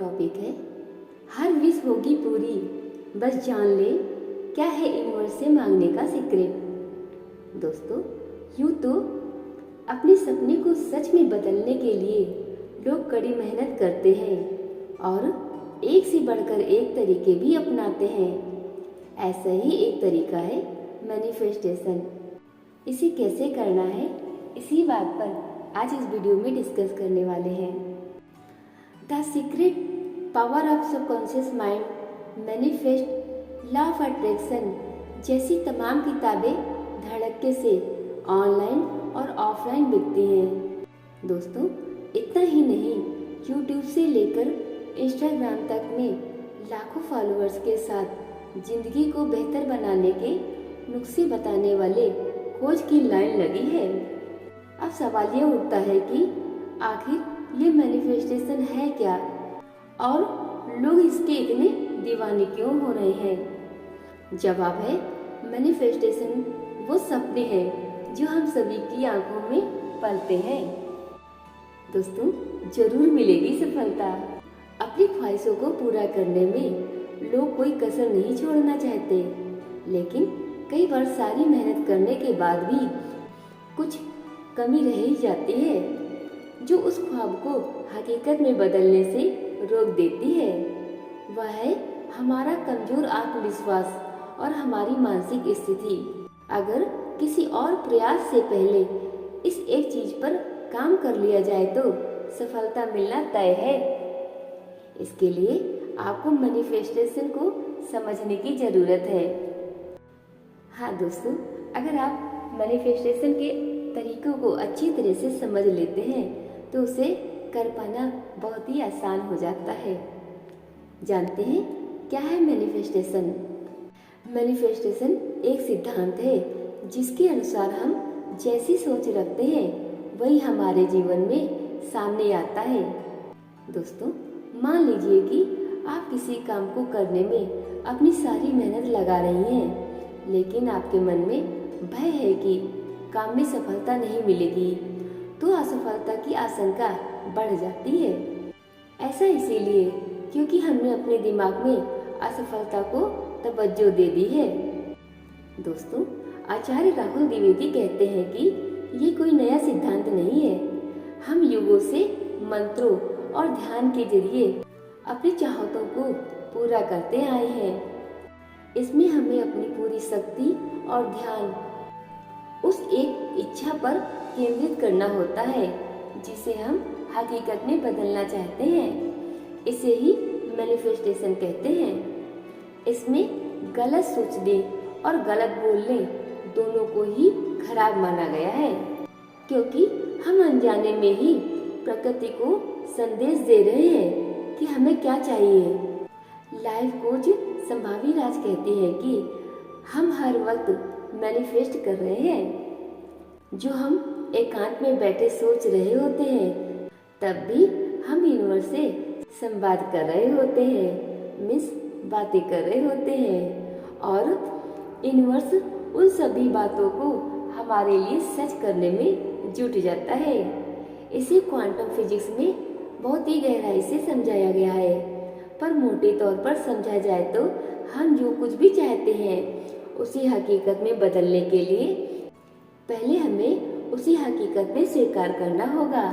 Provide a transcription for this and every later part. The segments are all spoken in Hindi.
टॉपिक है, हर विश होगी पूरी, बस जान ले क्या है यूनिवर्स से मांगने का सीक्रेट। दोस्तों, यूँ तो अपने सपने को सच में बदलने के लिए लोग कड़ी मेहनत करते हैं और एक से बढ़कर एक तरीके भी अपनाते हैं। ऐसा ही एक तरीका है मैनिफेस्टेशन। इसे कैसे करना है, इसी बात पर आज इस वीडियो में डिस्कस करने वाले हैं। The secret power of subconscious mind, manifest, law of attraction जैसी तमाम किताबें धड़क्के से ऑनलाइन और ऑफलाइन बिकती हैं। दोस्तों, इतना ही नहीं, यूट्यूब से लेकर इंस्टाग्राम तक में लाखों फॉलोअर्स के साथ जिंदगी को बेहतर बनाने के नुस्खे बताने वाले खोज की लाइन लगी है। अब सवाल ये उठता है कि आखिर ये मैनिफेस्टेशन है क्या और लोग इसके इतने दीवाने क्यों हो रहे हैं। जवाब है, मैनिफेस्टेशन वो सपने हैं जो हम सभी की आंखों में पलते हैं। दोस्तों, जरूर मिलेगी सफलता। अपनी ख्वाहिशों को पूरा करने में लोग कोई कसर नहीं छोड़ना चाहते, लेकिन कई बार सारी मेहनत करने के बाद भी कुछ कमी रह ही जाती है जो उस ख्वाब को हकीकत में बदलने से रोक देती है। वह है हमारा कमजोर आत्मविश्वास और हमारी मानसिक स्थिति। अगर किसी और प्रयास से पहले इस एक चीज पर काम कर लिया जाए तो सफलता मिलना तय है। इसके लिए आपको मैनिफेस्टेशन को समझने की जरूरत है। हाँ दोस्तों, अगर आप मैनिफेस्टेशन के तरीकों को अच्छी तरह से समझ लेते हैं तो उसे कर पाना बहुत ही आसान हो जाता है। जानते हैं क्या है मैनिफेस्टेशन? मैनिफेस्टेशन एक सिद्धांत है जिसके अनुसार हम जैसी सोच रखते हैं वही हमारे जीवन में सामने आता है। दोस्तों, मान लीजिए कि आप किसी काम को करने में अपनी सारी मेहनत लगा रही हैं, लेकिन आपके मन में भय है कि काम में सफलता नहीं मिलेगी, तो असफलता की आशंका बढ़ जाती है। ऐसा इसीलिए क्योंकि हमने अपने दिमाग में असफलता को तवज्जो दे दी है। दोस्तों, आचार्य राहुल द्विवेदी कहते हैं कि ये कोई नया सिद्धांत नहीं है। हम युगों से मंत्रों और ध्यान के जरिए अपनी चाहतों को पूरा करते आए हैं। इसमें हमें अपनी पूरी शक्ति और ध्यान उस एक इच्छा पर केंद्रित करना होता है जिसे हम हकीकत में बदलना चाहते हैं। इसे ही मैनिफेस्टेशन कहते हैं। इसमें गलत सोचने और गलत बोलने दोनों को ही खराब माना गया है, क्योंकि हम अनजाने में ही प्रकृति को संदेश दे रहे हैं कि हमें क्या चाहिए। लाइफ कोच संभावी राज कहती है कि हम हर वक्त मैनिफेस्ट कर रहे हैं। जो हम एकांत में बैठे सोच रहे होते हैं, तब भी हम यूनिवर्स से संवाद कर रहे होते हैं, बातें कर रहे होते हैं, और यूनिवर्स उन सभी बातों को हमारे लिए सच करने में जुट जाता है। इसे क्वांटम फिजिक्स में बहुत ही गहराई से समझाया गया है, पर मोटे तौर पर समझा जाए तो हम जो कुछ भी चाहते हैं उसे हकीकत में बदलने के लिए पहले हमें उसी हकीकत में स्वीकार करना होगा।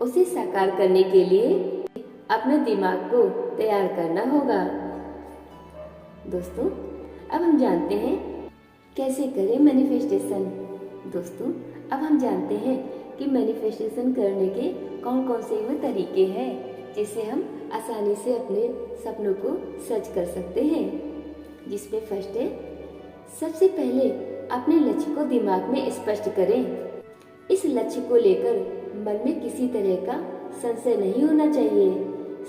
उसे साकार करने के लिए अपने दिमाग को तैयार करना होगा। दोस्तों, अब हम जानते हैं कैसे करें मैनिफेस्टेशन। दोस्तों, अब हम जानते हैं कि मैनिफेस्टेशन करने के कौन कौन से वो तरीके हैं जिससे हम आसानी से अपने सपनों को सच कर सकते हैं। जिसमें फर्स्ट है, सबसे पहले अपने लक्ष्य को दिमाग में स्पष्ट करें। इस लक्ष्य को लेकर मन में किसी तरह का संशय नहीं होना चाहिए।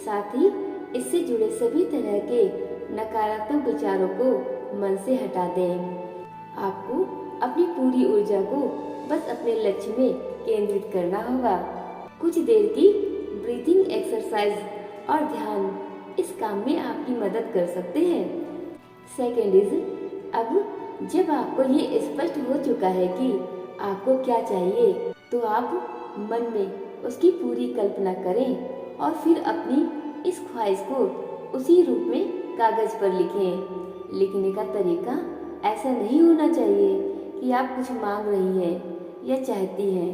साथ ही इससे जुड़े सभी तरह के नकारात्मक विचारों को मन से हटा दें। आपको अपनी पूरी ऊर्जा को बस अपने लक्ष्य में केंद्रित करना होगा। कुछ देर की ब्रीथिंग एक्सरसाइज और ध्यान इस काम में आपकी मदद कर सकते हैं। सेकेंड इज, अब जब आपको ये स्पष्ट हो चुका है कि आपको क्या चाहिए, तो आप मन में उसकी पूरी कल्पना करें और फिर अपनी इस ख्वाहिश को उसी रूप में कागज पर लिखें। लिखने का तरीका ऐसा नहीं होना चाहिए कि आप कुछ मांग रही हैं या चाहती हैं,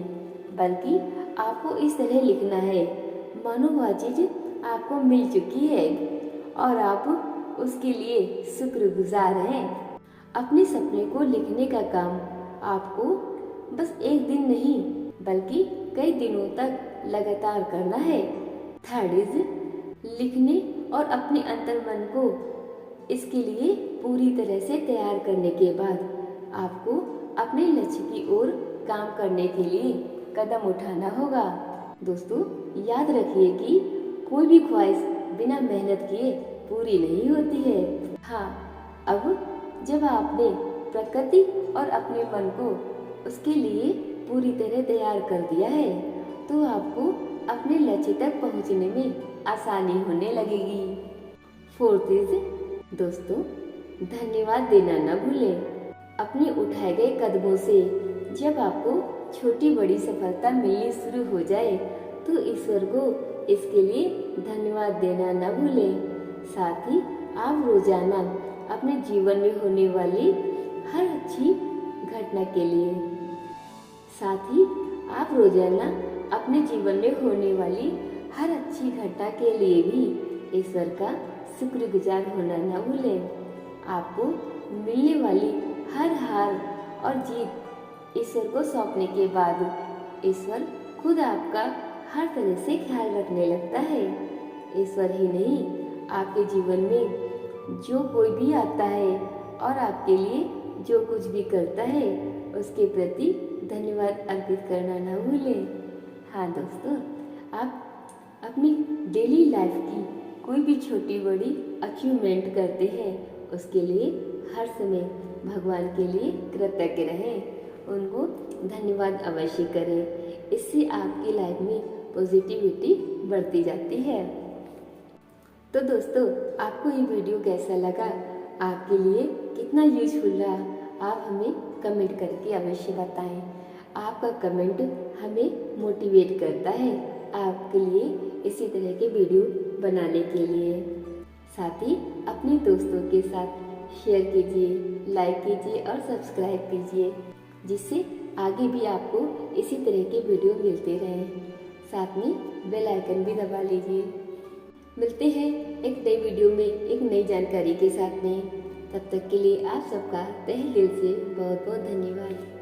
बल्कि आपको इस तरह लिखना है मानो वह चीज आपको मिल चुकी है और आप उसके लिए शुक्रगुजार हैं। अपने सपने को लिखने का काम आपको बस एक दिन नहीं बल्कि कई दिनों तक लगातार करना है। थर्ड इज, लिखने और अपने अंतर्मन को इसके लिए पूरी तरह से तैयार करने के बाद आपको अपने लक्ष्य की ओर काम करने के लिए कदम उठाना होगा। दोस्तों, याद रखिए कि कोई भी ख्वाहिश बिना मेहनत किए पूरी नहीं होती है। हाँ, अब जब आपने प्रकृति और अपने मन को उसके लिए पूरी तरह तैयार कर दिया है, तो आपको अपने लक्ष्य तक पहुंचने में आसानी होने लगेगी। फोर्थ इज, दोस्तों, धन्यवाद देना न भूलें। अपने उठाए गए कदमों से जब आपको छोटी बड़ी सफलता मिलनी शुरू हो जाए तो ईश्वर को इसके लिए धन्यवाद देना न भूलें। साथ ही आप रोजाना अपने जीवन में होने वाली हर अच्छी घटना के लिए अपने जीवन में होने वाली हर अच्छी घटना के लिए भी ईश्वर का शुक्रगुजार होना न भूलें। आपको मिलने वाली हर हार और जीत ईश्वर को सौंपने के बाद ईश्वर खुद आपका हर तरह से ख्याल रखने लगता है। ईश्वर ही नहीं, आपके जीवन में जो कोई भी आता है और आपके लिए जो कुछ भी करता है उसके प्रति धन्यवाद अर्पित करना न भूलें। हाँ दोस्तों, आप अपनी डेली लाइफ की कोई भी छोटी बड़ी अचीवमेंट करते हैं, उसके लिए हर समय भगवान के लिए कृतज्ञ रहें, उनको धन्यवाद अवश्य करें। इससे आपकी लाइफ में पॉजिटिविटी बढ़ती जाती है। तो दोस्तों, आपको ये वीडियो कैसा लगा, आपके लिए कितना यूजफुल रहा, आप हमें कमेंट करके अवश्य बताएं। आपका कमेंट हमें मोटिवेट करता है आपके लिए इसी तरह के वीडियो बनाने के लिए। साथ ही अपने दोस्तों के साथ शेयर कीजिए, लाइक कीजिए और सब्सक्राइब कीजिए, जिससे आगे भी आपको इसी तरह के वीडियो मिलते रहें। साथ में बेल आइकन भी दबा लीजिए। मिलते हैं एक नई वीडियो में एक नई जानकारी के साथ में। तब तक के लिए आप सबका तहे दिल से बहुत बहुत धन्यवाद।